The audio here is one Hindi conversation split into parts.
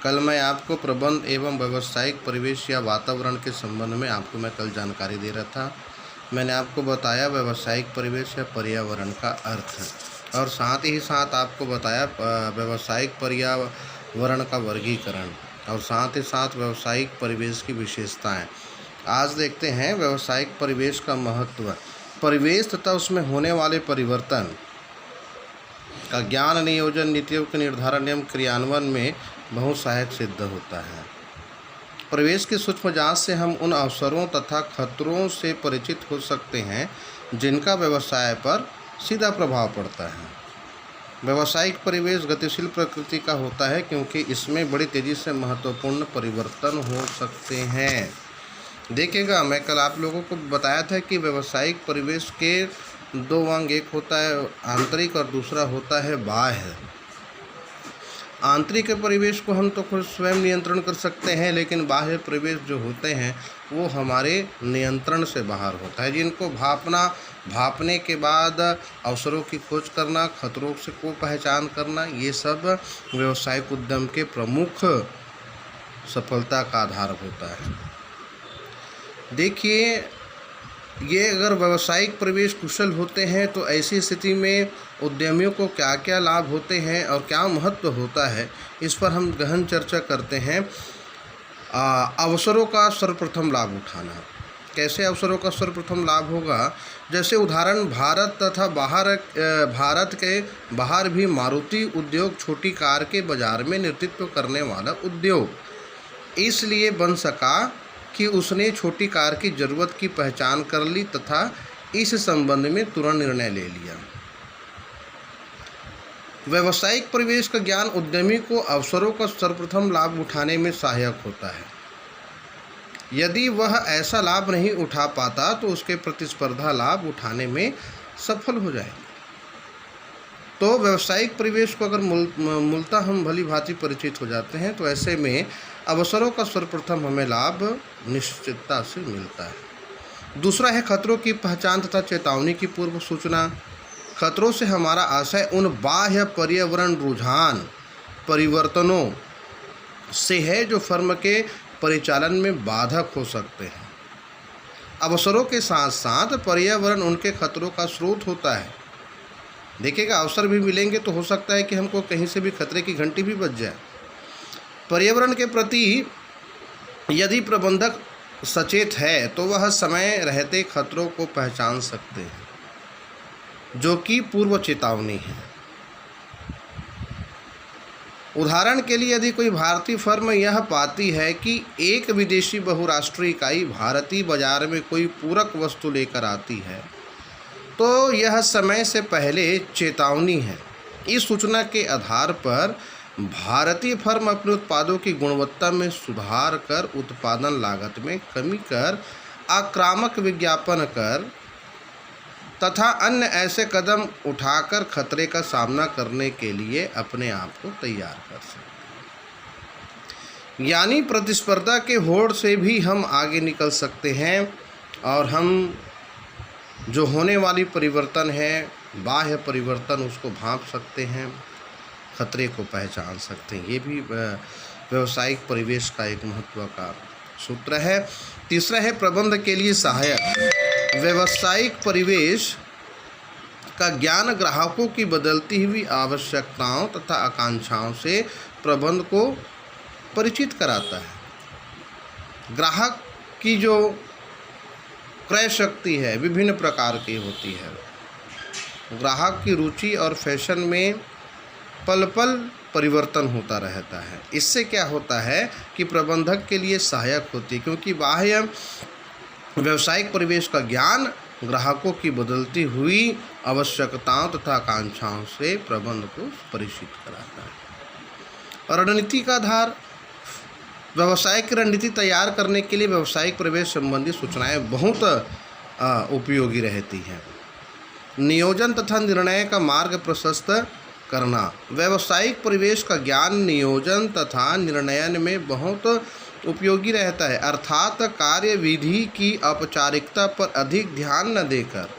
कल मैं आपको प्रबंध एवं व्यावसायिक परिवेश या वातावरण के संबंध में मैं कल जानकारी दे रहा था। मैंने आपको बताया व्यावसायिक परिवेश या पर्यावरण का अर्थ, और साथ ही साथ आपको बताया व्यावसायिक पर्यावरण का वर्गीकरण, और साथ ही साथ व्यावसायिक परिवेश की विशेषताएं। आज देखते हैं व्यावसायिक परिवेश का महत्व। परिवेश तथा उसमें होने वाले परिवर्तन का ज्ञान नियोजन, नीतियों के निर्धारण एवं क्रियान्वयन में बहुत सहायक सिद्ध होता है। परिवेश की सूक्ष्म जांच से हम उन अवसरों तथा खतरों से परिचित हो सकते हैं जिनका व्यवसाय पर सीधा प्रभाव पड़ता है। व्यावसायिक परिवेश गतिशील प्रकृति का होता है क्योंकि इसमें बड़ी तेज़ी से महत्वपूर्ण परिवर्तन हो सकते हैं। देखिएगा, मैं कल आप लोगों को बताया था कि व्यावसायिक परिवेश के दो अंग, एक होता है आंतरिक और दूसरा होता है बाह्य। आंतरिक परिवेश को हम तो खुद स्वयं नियंत्रण कर सकते हैं, लेकिन बाह्य परिवेश जो होते हैं वो हमारे नियंत्रण से बाहर होता है, जिनको भापने के बाद अवसरों की खोज करना, खतरों से को पहचान करना, ये सब व्यावसायिक उद्यम के प्रमुख सफलता का आधार होता है। देखिए, ये अगर व्यावसायिक परिवेश कुशल होते हैं तो ऐसी स्थिति में उद्यमियों को क्या क्या लाभ होते हैं और क्या महत्व होता है, इस पर हम गहन चर्चा करते हैं। अवसरों का सर्वप्रथम लाभ उठाना। कैसे अवसरों का सर्वप्रथम लाभ होगा? जैसे उदाहरण, भारत तथा भारत के बाहर भी मारुति उद्योग छोटी कार के बाजार में नेतृत्व करने वाला उद्योग इसलिए बन सका कि उसने छोटी कार की ज़रूरत की पहचान कर ली तथा इस संबंध में तुरंत निर्णय ले लिया। व्यावसायिक परिवेश का ज्ञान उद्यमी को अवसरों का सर्वप्रथम लाभ उठाने में सहायक होता है। यदि वह ऐसा लाभ नहीं उठा पाता तो उसके प्रतिस्पर्धा लाभ उठाने में सफल हो जाएंगे। तो व्यावसायिक परिवेश को अगर मूलतः हम भली भांति परिचित हो जाते हैं तो ऐसे में अवसरों का सर्वप्रथम हमें लाभ निश्चितता से मिलता है। दूसरा है खतरों की पहचान तथा चेतावनी की पूर्व सूचना। खतरों से हमारा आशय उन बाह्य पर्यावरण रुझान परिवर्तनों से है जो फर्म के परिचालन में बाधक हो सकते हैं। अवसरों के साथ साथ पर्यावरण उनके खतरों का स्रोत होता है। देखिएगा, अवसर भी मिलेंगे तो हो सकता है कि हमको कहीं से भी खतरे की घंटी भी बज जाए। पर्यावरण के प्रति यदि प्रबंधक सचेत है तो वह समय रहते खतरों को पहचान सकते हैं, जो कि पूर्व चेतावनी है। उदाहरण के लिए, यदि कोई भारतीय फर्म यह पाती है कि एक विदेशी बहुराष्ट्रीय इकाई भारतीय बाजार में कोई पूरक वस्तु लेकर आती है, तो यह समय से पहले चेतावनी है। इस सूचना के आधार पर भारतीय फर्म अपने उत्पादों की गुणवत्ता में सुधार कर, उत्पादन लागत में कमी कर, आक्रामक विज्ञापन कर तथा अन्य ऐसे कदम उठाकर खतरे का सामना करने के लिए अपने आप को तैयार कर सकते। यानी प्रतिस्पर्धा के होड़ से भी हम आगे निकल सकते हैं और हम जो होने वाली परिवर्तन है, बाह्य परिवर्तन, उसको भांप सकते हैं, खतरे को पहचान सकते हैं। ये भी व्यावसायिक परिवेश का एक महत्व का सूत्र है। तीसरा है प्रबंध के लिए सहायक। व्यावसायिक परिवेश का ज्ञान ग्राहकों की बदलती हुई आवश्यकताओं तथा आकांक्षाओं से प्रबंध को परिचित कराता है। ग्राहक की जो क्रय शक्ति है विभिन्न प्रकार की होती है। ग्राहक की रुचि और फैशन में पल पल परिवर्तन होता रहता है। इससे क्या होता है कि प्रबंधक के लिए सहायक होती है, क्योंकि बाह्य व्यावसायिक परिवेश का ज्ञान ग्राहकों की बदलती हुई आवश्यकताओं तथा आकांक्षाओं से प्रबंध को परिचित कराता है। और रणनीति का आधार। व्यवसाय की रणनीति तैयार करने के लिए व्यावसायिक परिवेश संबंधी सूचनाएं बहुत उपयोगी रहती हैं। नियोजन तथा निर्णय का मार्ग प्रशस्त करना। व्यावसायिक परिवेश का ज्ञान नियोजन तथा निर्णयन में बहुत उपयोगी रहता है, अर्थात कार्य विधि की औपचारिकता पर अधिक ध्यान न देकर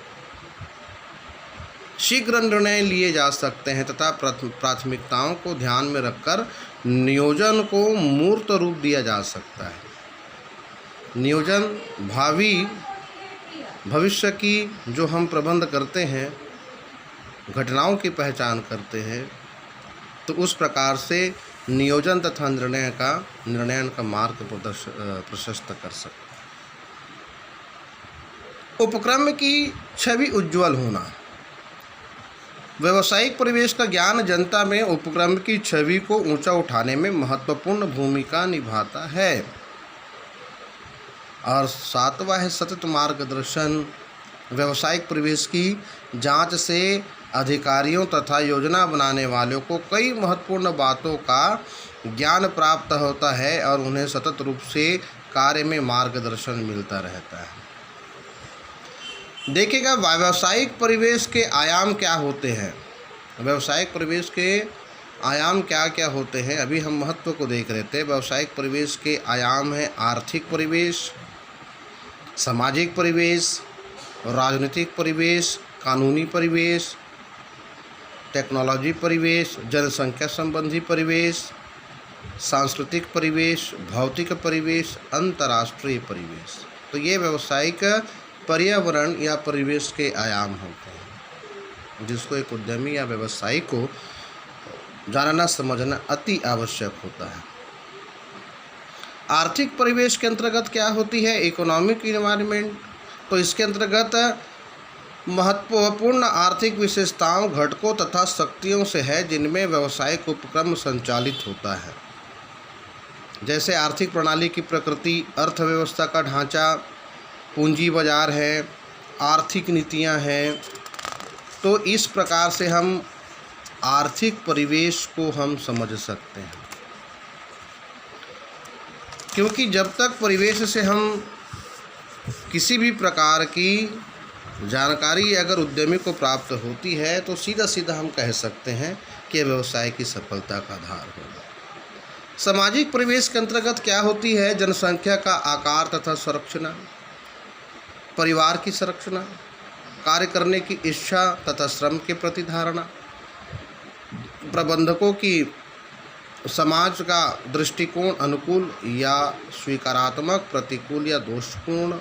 शीघ्र निर्णय लिए जा सकते हैं तथा प्राथमिकताओं को ध्यान में रखकर नियोजन को मूर्त रूप दिया जा सकता है। नियोजन भविष्य की जो हम प्रबंध करते हैं, घटनाओं की पहचान करते हैं, तो उस प्रकार से नियोजन तथा निर्णयन का मार्ग प्रशस्त कर सकते हैं। उपक्रम की छवि उज्ज्वल होना। व्यावसायिक परिवेश का ज्ञान जनता में उपक्रम की छवि को ऊंचा उठाने में महत्वपूर्ण भूमिका निभाता है। और सातवां है सतत मार्गदर्शन। व्यावसायिक परिवेश की जांच से अधिकारियों तथा योजना बनाने वालों को कई महत्वपूर्ण बातों का ज्ञान प्राप्त होता है और उन्हें सतत रूप से कार्य में मार्गदर्शन मिलता रहता है। देखिएगा, व्यावसायिक परिवेश के आयाम क्या होते हैं। व्यावसायिक परिवेश के आयाम क्या क्या होते हैं, अभी हम महत्व को देख रहे थे। व्यावसायिक परिवेश के आयाम हैं आर्थिक परिवेश, सामाजिक परिवेश, राजनीतिक परिवेश, कानूनी परिवेश, टेक्नोलॉजी परिवेश, जनसंख्या संबंधी परिवेश, सांस्कृतिक परिवेश, भौतिक परिवेश, अंतर्राष्ट्रीय परिवेश। तो ये व्यावसायिक पर्यावरण या परिवेश के आयाम होते हैं, जिसको एक उद्यमी या व्यवसायी को जानना समझना अति आवश्यक होता है। आर्थिक परिवेश के अंतर्गत क्या होती है, इकोनॉमिक इन्वायरमेंट। तो इसके अंतर्गत महत्वपूर्ण आर्थिक विशेषताओं, घटकों तथा शक्तियों से है जिनमें व्यावसायिक उपक्रम संचालित होता है। जैसे आर्थिक प्रणाली की प्रकृति, अर्थव्यवस्था का ढांचा, पूंजी बाजार है, आर्थिक नीतियां हैं। तो इस प्रकार से हम आर्थिक परिवेश को हम समझ सकते हैं, क्योंकि जब तक परिवेश से हम किसी भी प्रकार की जानकारी अगर उद्यमी को प्राप्त होती है तो सीधा सीधा हम कह सकते हैं कि व्यवसाय की सफलता का आधार होगा। सामाजिक परिवेश के अंतर्गत क्या होती है, जनसंख्या का आकार तथा संरचना, परिवार की संरचना, कार्य करने की इच्छा तथा श्रम के प्रति धारणा, प्रबंधकों की समाज का दृष्टिकोण अनुकूल या स्वीकारात्मक, प्रतिकूल या दोषपूर्ण,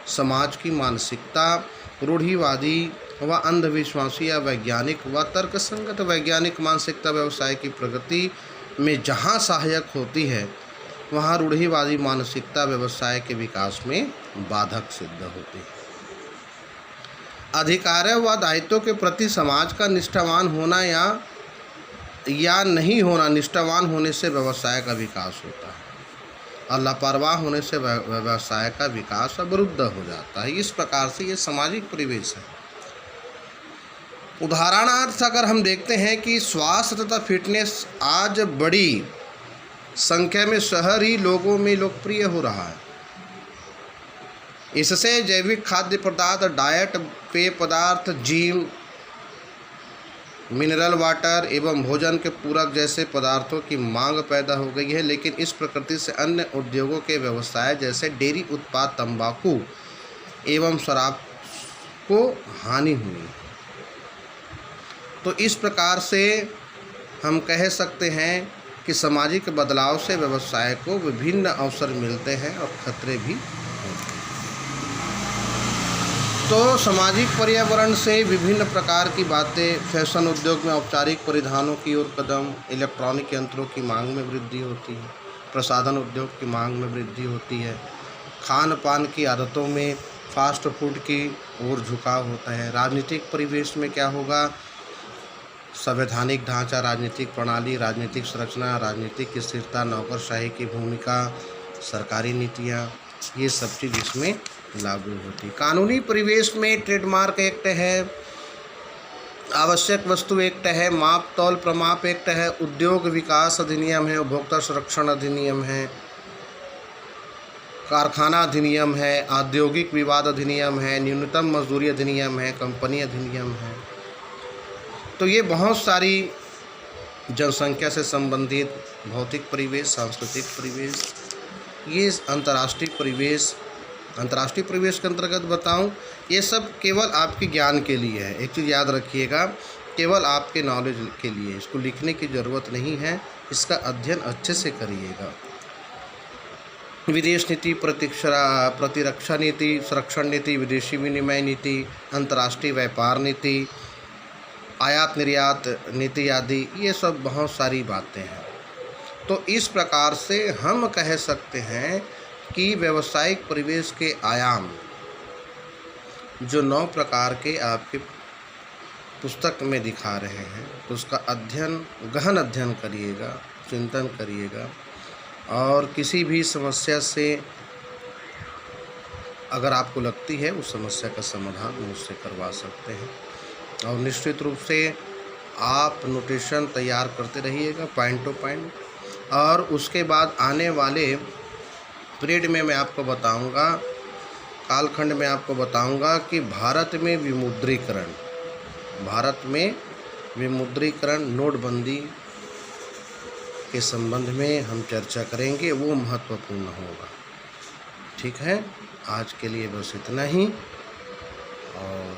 समाज की मानसिकता, रूढ़िवादी व अंधविश्वासी या वैज्ञानिक व तर्कसंगत वैज्ञानिक मानसिकता व्यवसाय की प्रगति में जहाँ सहायक होती है, वहाँ रूढ़िवादी मानसिकता व्यवसाय के विकास में बाधक सिद्ध होती है। अधिकार व दायित्वों के प्रति समाज का निष्ठावान होना या नहीं होना, निष्ठावान होने से व्यवसाय का विकास होता है और लापरवाह होने से व्यवसाय का विकास अवरुद्ध हो जाता है। इस प्रकार से ये सामाजिक परिवेश है। उदाहरणार्थ अगर हम देखते हैं कि स्वास्थ्य तथा फिटनेस आज बड़ी संख्या में शहरी लोगों में लोकप्रिय हो रहा है। इससे जैविक खाद्य पदार्थ, डाइट, पेय पदार्थ, जिम, मिनरल वाटर एवं भोजन के पूरक जैसे पदार्थों की मांग पैदा हो गई है। लेकिन इस प्रकृति से अन्य उद्योगों के व्यवसाय जैसे डेयरी उत्पाद, तंबाकू एवं शराब को हानि हुई। तो इस प्रकार से हम कह सकते हैं कि सामाजिक बदलाव से व्यवसाय को विभिन्न अवसर मिलते हैं और खतरे भी होते हैं। तो सामाजिक पर्यावरण से विभिन्न प्रकार की बातें, फैशन उद्योग में औपचारिक परिधानों की ओर कदम, इलेक्ट्रॉनिक यंत्रों की मांग में वृद्धि होती है, प्रसाधन उद्योग की मांग में वृद्धि होती है, खान पान की आदतों में फास्ट फूड की ओर झुकाव होता है। राजनीतिक परिवेश में क्या होगा, संवैधानिक ढांचा, राजनीतिक प्रणाली, राजनीतिक संरचना, राजनीतिक स्थिरता, नौकरशाही की भूमिका, सरकारी नीतियाँ, ये सब चीज़ इसमें लागू होती। कानूनी परिवेश में ट्रेडमार्क एक्ट है, आवश्यक वस्तु एक्ट है, माप तौल प्रमाप एक्ट है, उद्योग विकास अधिनियम है, उपभोक्ता संरक्षण अधिनियम है, कारखाना अधिनियम है, औद्योगिक विवाद अधिनियम है, न्यूनतम मजदूरी अधिनियम है, कंपनी अधिनियम है। तो ये बहुत सारी जनसंख्या से संबंधित भौतिक परिवेश, सांस्कृतिक परिवेश, ये अंतर्राष्ट्रीय परिवेश अंतर्राष्ट्रीय परिवेश के अंतर्गत बताऊं, ये सब केवल आपके ज्ञान के लिए है। एक चीज़ याद रखिएगा, केवल आपके नॉलेज के लिए, इसको लिखने की ज़रूरत नहीं है, इसका अध्ययन अच्छे से करिएगा। विदेश नीति, प्रतिरक्षा नीति, संरक्षण नीति, विदेशी विनिमय नीति, अंतर्राष्ट्रीय व्यापार नीति, आयात निर्यात नीति आदि, ये सब बहुत सारी बातें हैं। तो इस प्रकार से हम कह सकते हैं कि व्यावसायिक परिवेश के आयाम जो 9 प्रकार के आपके पुस्तक में दिखा रहे हैं, तो उसका अध्ययन, गहन अध्ययन करिएगा, चिंतन करिएगा, और किसी भी समस्या से अगर आपको लगती है उस समस्या का समाधान मुझसे करवा सकते हैं। और निश्चित रूप से आप नोटेशन तैयार करते रहिएगा पॉइंट टू पॉइंट, और उसके बाद आने वाले पीरियड में मैं आपको बताऊंगा, कालखंड में आपको बताऊंगा कि भारत में विमुद्रीकरण, नोटबंदी के संबंध में हम चर्चा करेंगे, वो महत्वपूर्ण होगा। ठीक है, आज के लिए बस इतना ही, और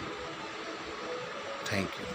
थैंक यू।